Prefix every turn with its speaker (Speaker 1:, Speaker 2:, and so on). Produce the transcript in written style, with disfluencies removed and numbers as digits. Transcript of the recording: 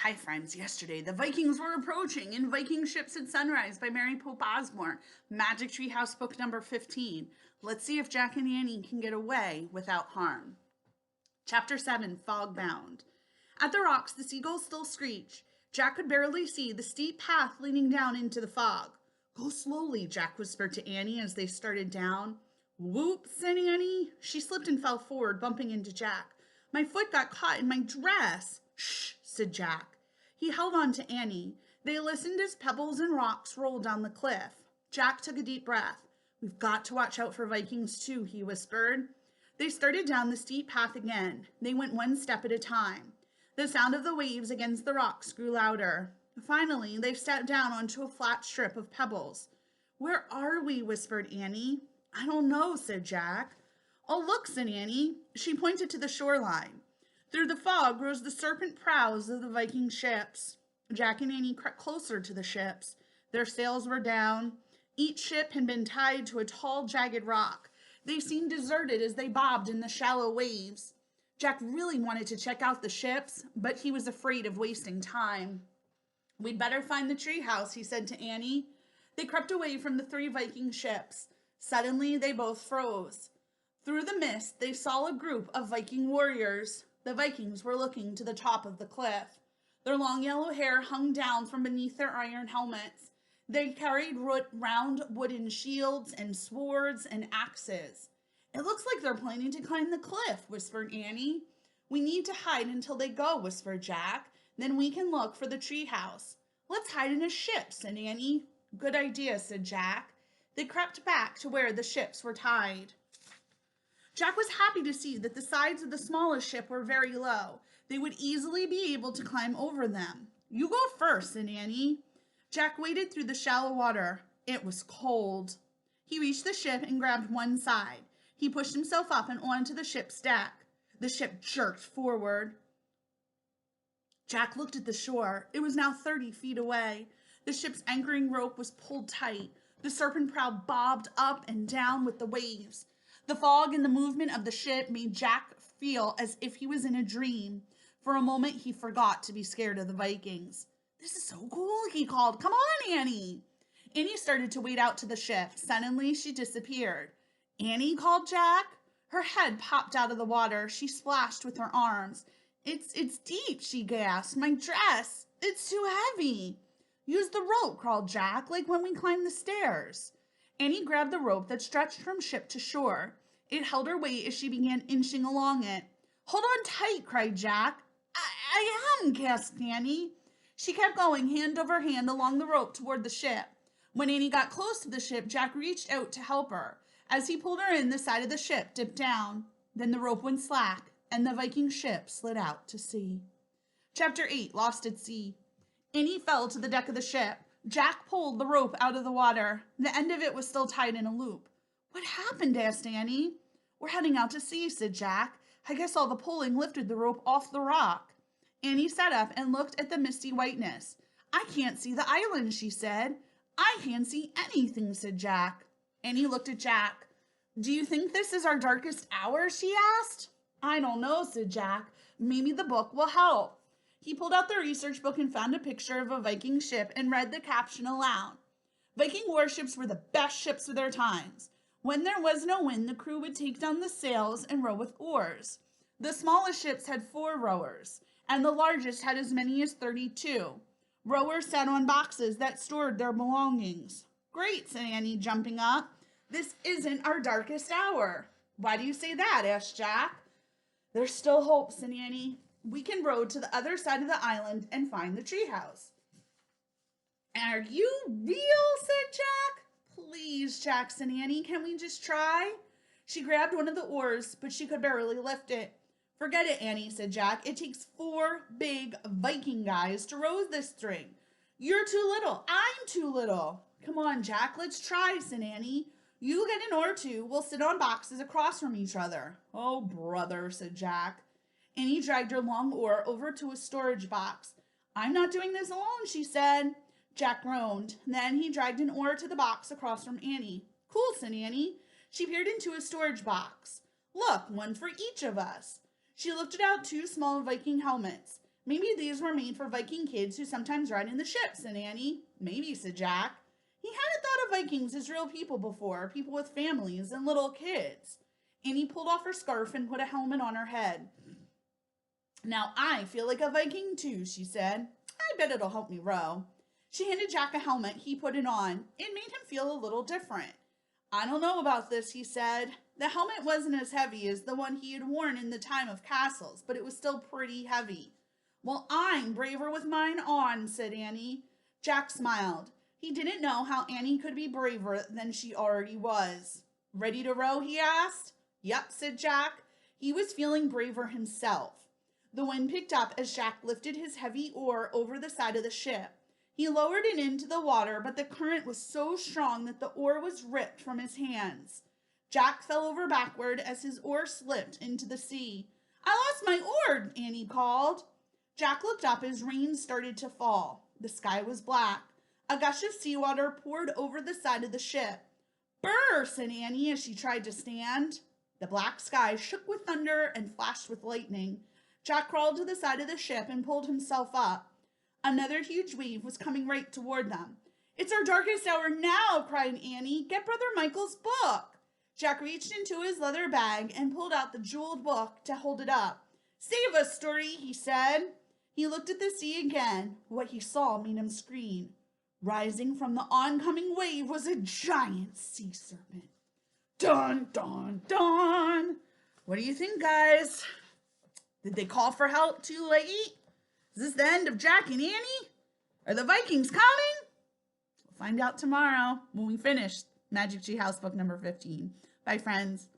Speaker 1: Hi, friends. Yesterday, the Vikings were approaching in Viking Ships at Sunrise by Mary Pope Osborne, Magic Tree House book number 15. Let's see if Jack and Annie can get away without harm. Chapter 7, Fogbound. At the rocks, the seagulls still screech. Jack could barely see the steep path leading down into the fog. Go slowly, Jack whispered to Annie as they started down. Whoop, said Annie. She slipped and fell forward, bumping into Jack. My foot got caught in my dress. Shh, said Jack. He held on to Annie. They listened as pebbles and rocks rolled down the cliff. Jack took a deep breath. We've got to watch out for Vikings too, he whispered. They started down the steep path again. They went one step at a time. The sound of the waves against the rocks grew louder. Finally, they sat down onto a flat strip of pebbles. Where are we? Whispered Annie. I don't know, said Jack. Oh, look, said Annie. She pointed to the shoreline. Through the fog rose the serpent prows of the Viking ships. Jack and Annie crept closer to the ships. Their sails were down. Each ship had been tied to a tall, jagged rock. They seemed deserted as they bobbed in the shallow waves. Jack really wanted to check out the ships, but he was afraid of wasting time. We'd better find the treehouse, he said to Annie. They crept away from the three Viking ships. Suddenly, they both froze. Through the mist, they saw a group of Viking warriors. The Vikings were looking to the top of the cliff. Their long yellow hair hung down from beneath their iron helmets. They carried round wooden shields and swords and axes. It looks like they're planning to climb the cliff, whispered Annie. We need to hide until they go, whispered Jack. Then we can look for the treehouse. Let's hide in a ship, said Annie. Good idea, said Jack. They crept back to where the ships were tied. Jack was happy to see that the sides of the smallest ship were very low. They would easily be able to climb over them. You go first, said Annie. Jack waded through the shallow water. It was cold. He reached the ship and grabbed one side. He pushed himself up and onto the ship's deck. The ship jerked forward. Jack looked at the shore. It was now 30 feet away. The ship's anchoring rope was pulled tight. The serpent prow bobbed up and down with the waves. The fog and the movement of the ship made Jack feel as if he was in a dream. For a moment, he forgot to be scared of the Vikings. This is so cool, he called. Come on, Annie. Annie started to wade out to the ship. Suddenly, she disappeared. Annie, called Jack. Her head popped out of the water. She splashed with her arms. It's deep, she gasped. My dress. It's too heavy. Use the rope, called Jack, like when we climbed the stairs. Annie grabbed the rope that stretched from ship to shore. It held her weight as she began inching along it. Hold on tight, cried Jack. I am, gasped Annie. She kept going hand over hand along the rope toward the ship. When Annie got close to the ship, Jack reached out to help her. As he pulled her in, the side of the ship dipped down. Then the rope went slack, and the Viking ship slid out to sea. Chapter 8, Lost at Sea. Annie fell to the deck of the ship. Jack pulled the rope out of the water. The end of it was still tied in a loop. What happened? Asked Annie. We're heading out to sea, said Jack. I guess all the pulling lifted the rope off the rock. Annie sat up and looked at the misty whiteness. I can't see the island, she said. I can't see anything, said Jack. Annie looked at Jack. Do you think this is our darkest hour? She asked. I don't know, said Jack. Maybe the book will help. He pulled out the research book and found a picture of a Viking ship and read the caption aloud. Viking warships were the best ships of their times. When there was no wind, the crew would take down the sails and row with oars. The smallest ships had 4 rowers, and the largest had as many as 32. Rowers sat on boxes that stored their belongings. Great, said Annie, jumping up. This isn't our darkest hour. Why do you say that? Asked Jack. There's still hope, said Annie. We can row to the other side of the island and find the treehouse. Are you real? Said Jack. Please, Jack, said Annie. Can we just try? She grabbed one of the oars, but she could barely lift it. Forget it, Annie, said Jack. It takes 4 big Viking guys to row this thing. You're too little. I'm too little. Come on, Jack, let's try, said Annie. You get an oar too. We'll sit on boxes across from each other. Oh, brother, said Jack. Annie dragged her long oar over to a storage box. I'm not doing this alone, she said. Jack groaned. Then he dragged an oar to the box across from Annie. Cool, said Annie. She peered into a storage box. Look, one for each of us. She lifted out 2 small Viking helmets. Maybe these were made for Viking kids who sometimes ride in the ships, said Annie. Maybe, said Jack. He hadn't thought of Vikings as real people before, people with families and little kids. Annie pulled off her scarf and put a helmet on her head. Now I feel like a Viking too, she said. I bet it'll help me row. She handed Jack a helmet. He put it on. It made him feel a little different. I don't know about this, he said. The helmet wasn't as heavy as the one he had worn in the time of castles, but it was still pretty heavy. Well, I'm braver with mine on, said Annie. Jack smiled. He didn't know how Annie could be braver than she already was. Ready to row, he asked. Yep, said Jack. He was feeling braver himself. The wind picked up as Jack lifted his heavy oar over the side of the ship. He lowered it into the water, but the current was so strong that the oar was ripped from his hands. Jack fell over backward as his oar slipped into the sea. I lost my oar, Annie called. Jack looked up as rain started to fall. The sky was black. A gush of seawater poured over the side of the ship. Brr, said Annie as she tried to stand. The black sky shook with thunder and flashed with lightning. Jack crawled to the side of the ship and pulled himself up. Another huge wave was coming right toward them. It's our darkest hour now, cried Annie. Get Brother Michael's book. Jack reached into his leather bag and pulled out the jeweled book to hold it up. Save us, Story, he said. He looked at the sea again. What he saw made him scream. Rising from the oncoming wave was a giant sea serpent. Dun, dun, dun. What do you think, guys? Did they call for help too late? Is this the end of Jack and Annie? Are the Vikings coming? We'll find out tomorrow when we finish Magic Tree House book number 15. Bye, friends.